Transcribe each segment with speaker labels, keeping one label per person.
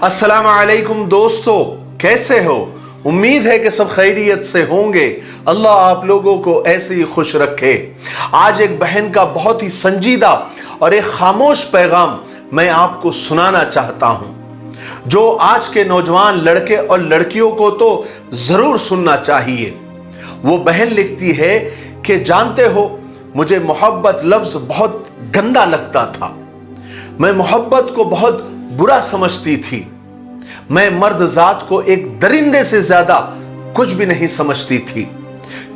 Speaker 1: अस्सलाम वालेकुम दोस्तों, कैसे हो? उम्मीद है कि सब खैरियत से होंगे। अल्लाह आप लोगों को ऐसे ही खुश रखे। आज एक बहन का बहुत ही संजीदा और एक खामोश पैगाम मैं आपको सुनाना चाहता हूं, जो आज के नौजवान लड़के और लड़कियों को तो जरूर सुनना चाहिए। वो बहन लिखती है कि जानते हो, मुझे मोहब्बत लफ्ज बहुत गंदा लगता था। मैं मोहब्बत को बहुत बुरा समझती थी। मैं मर्द जात को एक दरिंदे से ज्यादा कुछ भी नहीं समझती थी,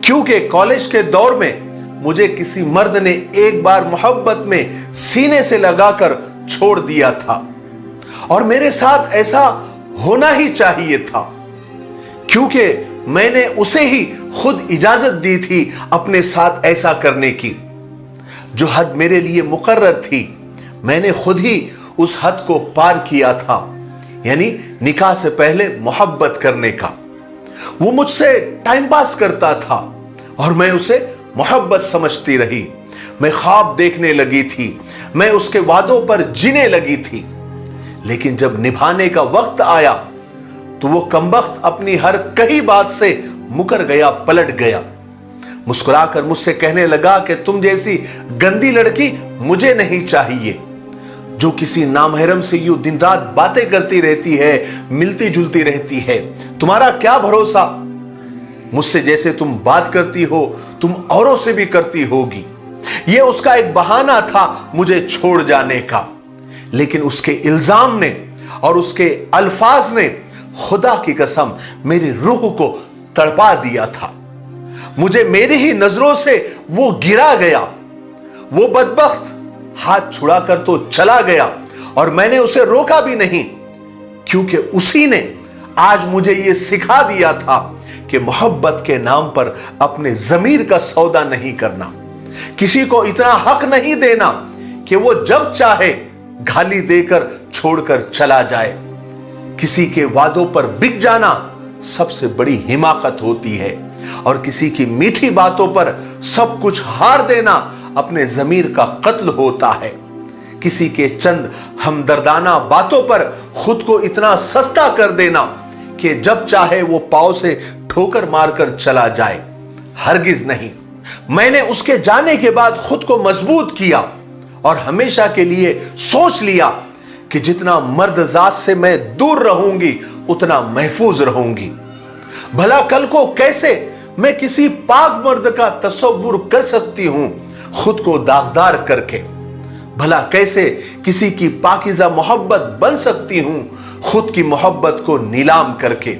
Speaker 1: क्योंकि कॉलेज के दौर में मुझे किसी मर्द ने एक बार मोहब्बत में सीने से लगाकर छोड़ दिया था, और मेरे साथ ऐसा होना ही चाहिए था, क्योंकि मैंने उसे ही खुद इजाजत दी थी अपने साथ ऐसा करने की। जो हद मेरे लिए मुकर्रर थी, मैंने खुद ही उस हद को पार किया था, यानी निकाह से पहले मोहब्बत करने का। वो मुझसे टाइम पास करता था और मैं उसे मोहब्बत समझती रही। मैं ख्वाब देखने लगी थी, मैं उसके वादों पर जीने लगी थी। लेकिन जब निभाने का वक्त आया तो वो कमबख्त अपनी हर कही बात से मुकर गया, पलट गया। मुस्कुराकर मुझसे कहने लगा कि तुम जैसी गंदी लड़की मुझे नहीं चाहिए, जो किसी नामहरम से यूं दिन रात बातें करती रहती है, मिलती जुलती रहती है। तुम्हारा क्या भरोसा, मुझसे जैसे तुम बात करती हो तुम औरों से भी करती होगी। यह उसका एक बहाना था मुझे छोड़ जाने का, लेकिन उसके इल्जाम ने और उसके अल्फाज ने खुदा की कसम मेरी रूह को तड़पा दिया था। मुझे मेरी ही नजरों से वो गिरा गया। वो बदबख्त हाथ छुड़ाकर तो चला गया और मैंने उसे रोका भी नहीं, क्योंकि उसी ने आज मुझे यह सिखा दिया था कि मोहब्बत के नाम पर अपने जमीर का सौदा नहीं करना। किसी को इतना हक नहीं देना कि वो जब चाहे गाली देकर छोड़कर चला जाए। किसी के वादों पर बिक जाना सबसे बड़ी हिमाकत होती है, और किसी की मीठी बातों पर सब कुछ हार देना अपने जमीर का कत्ल होता है। किसी के चंद हमदर्दाना बातों पर खुद को इतना सस्ता कर देना कि जब चाहे वो पांव से ठोकर मारकर चला जाए, हरगिज नहीं। मैंने उसके जाने के बाद खुद को मजबूत किया और हमेशा के लिए सोच लिया कि जितना मर्द जात से मैं दूर रहूंगी उतना महफूज रहूंगी। भला कल को कैसे मैं किसी पाक मर्द का तसव्वुर कर सकती हूं खुद को दागदार करके। भला कैसे किसी की पाकीज़ा मोहब्बत बन सकती हूं खुद की मोहब्बत को नीलाम करके।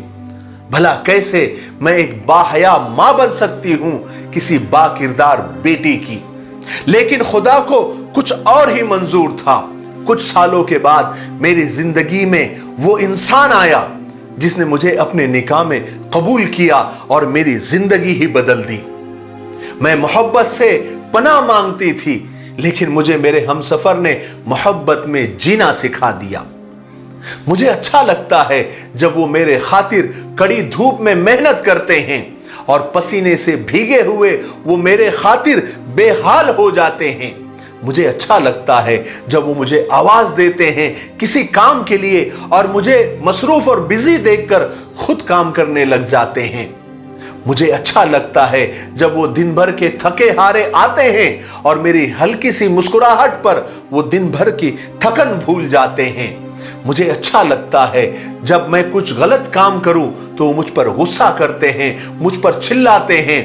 Speaker 1: भला कैसे मैं एक बाहया मां बन सकती हूं किसी बाकिरदार बेटी की। लेकिन खुदा को कुछ और ही मंजूर था। कुछ सालों के बाद मेरी जिंदगी में वो इंसान आया जिसने मुझे अपने निकाह में कबूल किया और मेरी जिंदगी ही बदल दी। मैं मोहब्बत से पनाह मांगती थी, लेकिन मुझे मेरे हमसफर ने मोहब्बत में जीना सिखा दिया। मुझे अच्छा लगता है जब वो मेरे खातिर कड़ी धूप में मेहनत करते हैं और पसीने से भीगे हुए वो मेरे खातिर बेहाल हो जाते हैं। मुझे अच्छा लगता है जब वो मुझे आवाज देते हैं किसी काम के लिए और मुझे मसरूफ और बिजी देखकर खुद काम करने लग जाते हैं। मुझे अच्छा लगता है जब वो दिन भर के थके हारे आते हैं और मेरी हल्की सी मुस्कुराहट पर वो दिन भर की थकन भूल जाते हैं। मुझे अच्छा लगता है जब मैं कुछ गलत काम करूं तो वो मुझ पर गुस्सा करते हैं, मुझ पर चिल्लाते हैं,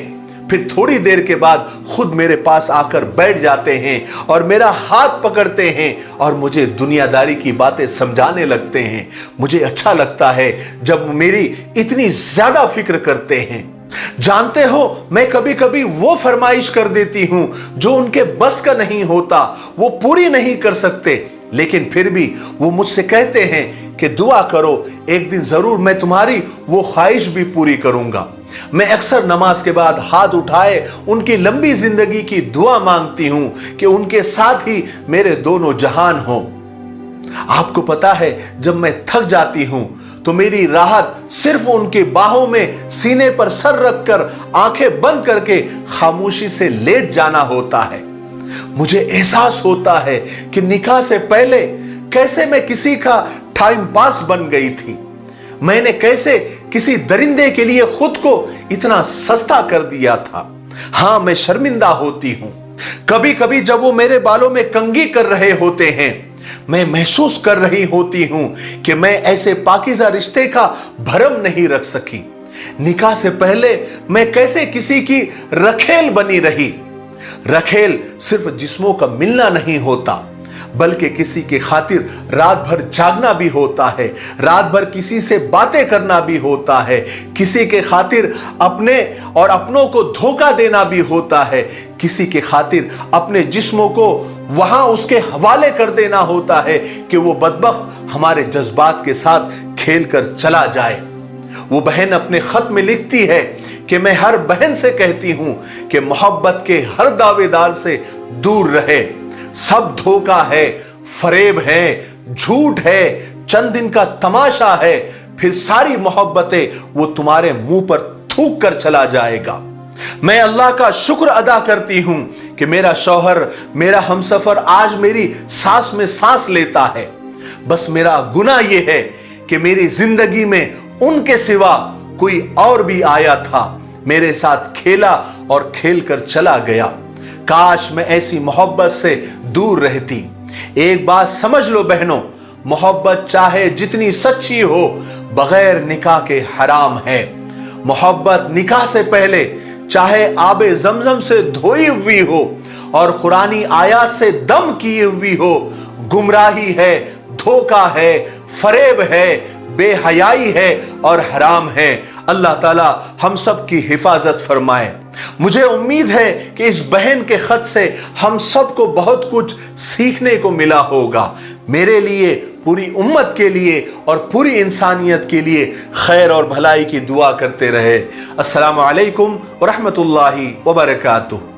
Speaker 1: फिर थोड़ी देर के बाद खुद मेरे पास आकर बैठ जाते हैं और मेरा हाथ पकड़ते हैं और मुझे दुनियादारी की बातें समझाने लगते हैं। मुझे अच्छा लगता है जब मेरी इतनी ज्यादा फिक्र करते हैं। जानते हो, मैं कभी कभी वो फरमाइश कर देती हूं जो उनके बस का नहीं होता, वो पूरी नहीं कर सकते, लेकिन फिर भी वो मुझसे कहते हैं कि दुआ करो, एक दिन जरूर मैं तुम्हारी वो ख्वाहिश भी पूरी करूंगा। मैं अक्सर नमाज के बाद हाथ उठाए उनकी लंबी जिंदगी की दुआ मांगती हूं कि उनके साथ ही मेरे दोनों जहान हो। आपको पता है, जब मैं थक जाती हूं तो मेरी राहत सिर्फ उनके बाहों में सीने पर सर रखकर आंखें बंद करके खामोशी से लेट जाना होता है। मुझे एहसास होता है कि निकाह से पहले कैसे मैं किसी का टाइम पास बन गई थी। मैंने कैसे किसी दरिंदे के लिए खुद को इतना सस्ता कर दिया था। हां, मैं शर्मिंदा होती हूं। कभी कभी जब वो मेरे बालों में कंघी कर रहे होते हैं, मैं महसूस कर रही होती हूं कि मैं ऐसे पाकीज़ा रिश्ते का भरम नहीं रख सकी। निकाह से पहले मैं कैसे किसी की रखेल बनी रही। रखेल सिर्फ जिस्मों का मिलना नहीं होता, बल्कि किसी की खातिर रात भर जागना भी होता है, रात भर किसी से बातें करना भी होता है, किसी के खातिर अपने और अपनों को धोखा देना भी होता है, किसी के खातिर अपने जिस्मों को वहां उसके हवाले कर देना होता है कि वो बदबख्त हमारे जज्बात के साथ खेल कर चला जाए। वो बहन अपने खत में लिखती है कि मैं हर बहन से कहती हूं कि मोहब्बत के हर दावेदार से दूर रहे। सब धोखा है, फरेब है, झूठ है, चंद दिन का तमाशा है, फिर सारी मोहब्बतें वो तुम्हारे मुंह पर थूक कर चला जाएगा। मैं अल्लाह का शुक्र अदा करती हूं कि मेरा शौहर, मेरा हमसफर आज मेरी सांस में सांस लेता है। बस मेरा गुनाह यह है कि मेरी जिंदगी में उनके सिवा कोई और भी आया था, मेरे साथ खेला और खेल कर चला गया। काश मैं ऐसी मोहब्बत से दूर रहती। एक बात समझ लो बहनों, मोहब्बत चाहे जितनी सच्ची हो, बगैर निकाह के हराम है। मोहब्बत निकाह से पहले चाहे आबे जमजम से धोई हुई हो और कुरानी आयात से दम की हुई हो, गुमराही है, धोखा है, फरेब है, बेहयाई है और हराम है। अल्लाह ताला हम सब की हिफाजत फरमाए। मुझे उम्मीद है कि इस बहन के खत से हम सबको बहुत कुछ सीखने को मिला होगा। मेरे लिए, पूरी उम्मत के लिए और पूरी इंसानियत के लिए खैर और भलाई की दुआ करते रहे। अस्सलामु अलैकुम व रहमतुल्लाहि व बरकातुहू।